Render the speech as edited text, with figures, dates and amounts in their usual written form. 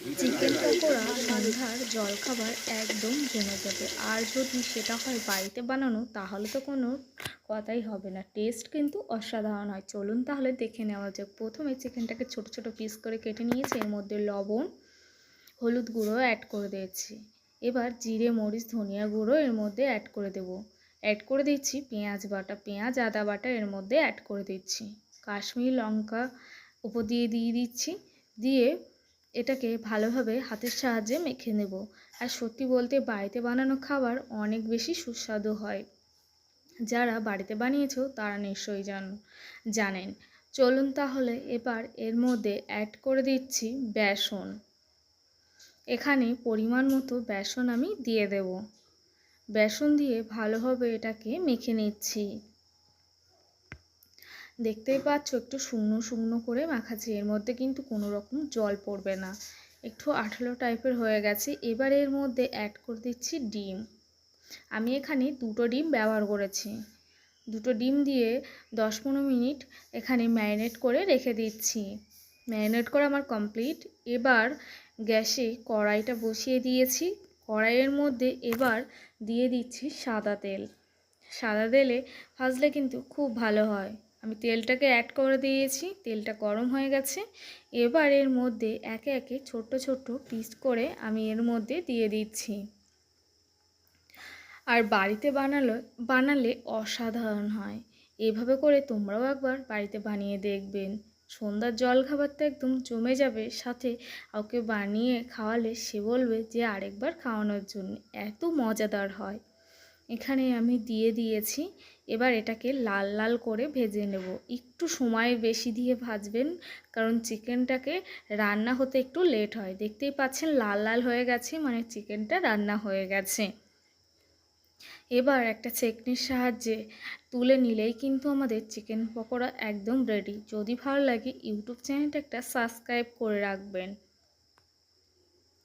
Chicken pakora সন্ধ্যার জলখাবার একদম জমে যাবে। আর যদি সেটা হয় বাড়িতে বানানো, তাহলে তো কোনো কথাই হবে না, টেস্ট কিন্তু অসাধারণ হয়। চলুন তাহলে দেখে নেওয়া যাক। প্রথমে চিকেনটাকে ছোট ছোট পিস করে কেটে নিয়েছি, এর মধ্যে লবণ হলুদ গুঁড়ো অ্যাড করে দিয়েছি। এবার জিরে মরিচ ধনিয়া গুঁড়ো এর মধ্যে অ্যাড করে দেব। অ্যাড করে দিচ্ছি পেঁয়াজ বাটা, পেঁয়াজ আদা বাটা এর মধ্যে অ্যাড করে দিচ্ছি। কাশ্মীরি লঙ্কা উপর দিয়ে দিচ্ছি। দিয়ে এটাকে ভালোভাবে হাতের সাহায্যে মেখে নেব। আর সত্যি বলতে বাড়িতে বানানো খাবার অনেক বেশি সুস্বাদু হয়। যারা বাড়িতে বানিয়েছো তারা নিশ্চয়ই জানেন। চলুন তাহলে এবার এর মধ্যে অ্যাড করে দিচ্ছি বেসন। এখানে পরিমাণ মতো বেসন আমি দিয়ে দেব। বেসন দিয়ে ভালোভাবে এটাকে মেখে নিচ্ছি। দেখতেই পাচ্ছ একটু শুকনো শুকনো করে মাখাচ্ছি, এর মধ্যে কিন্তু কোনো রকম জল পড়বে না। একটু আঠালো টাইপের হয়ে গেছে। এবার এর মধ্যে অ্যাড করে দিচ্ছি ডিম। আমি এখানে দুটো ডিম ব্যবহার করেছি। দুটো ডিম দিয়ে 10-15 মিনিট এখানে ম্যারিনেট করে রেখে দিচ্ছি। ম্যারিনেট করা আমার কমপ্লিট। এবার গ্যাসে কড়াইটা বসিয়ে দিয়েছি। কড়াইয়ের মধ্যে এবার দিয়ে দিচ্ছি সাদা তেল। সাদা তেলে ভাজলে কিন্তু খুব ভালো হয়। আমি তেলটাকে অ্যাড করে দিয়েছি, তেলটা গরম হয়ে গেছে। এবার এর মধ্যে একে একে ছোট্ট ছোট্ট পিস করে আমি এর মধ্যে দিয়ে দিচ্ছি। আর বাড়িতে বানালে অসাধারণ হয়। এভাবে করে তোমরাও একবার বাড়িতে বানিয়ে দেখবেন। সন্ধ্যার জলখাবারটা একদম জমে যাবে। সাথে কাউকে বানিয়ে খাওয়ালে সে বলবে যে আরেকবার খাওয়ানোর জন্য, এত মজাদার হয়। এখানে আমি দিয়ে দিয়েছি। এবার এটাকে লাল লাল করে ভেজে নেব। একটু সময় বেশি দিয়ে ভাজবেন, কারণ চিকেনটাকে রান্না হতে একটু লেট হয়। দেখতেই পাচ্ছেন লাল লাল হয়ে গেছে, মানে চিকেনটা রান্না হয়ে গেছে। এবার একটা ছেঁকনির সাহায্যে তুলে নিলেই কিন্তু আমাদের চিকেন পকোড়া একদম রেডি। যদি ভালো লাগে ইউটিউব চ্যানেলটা একটা সাবস্ক্রাইব করে রাখবেন।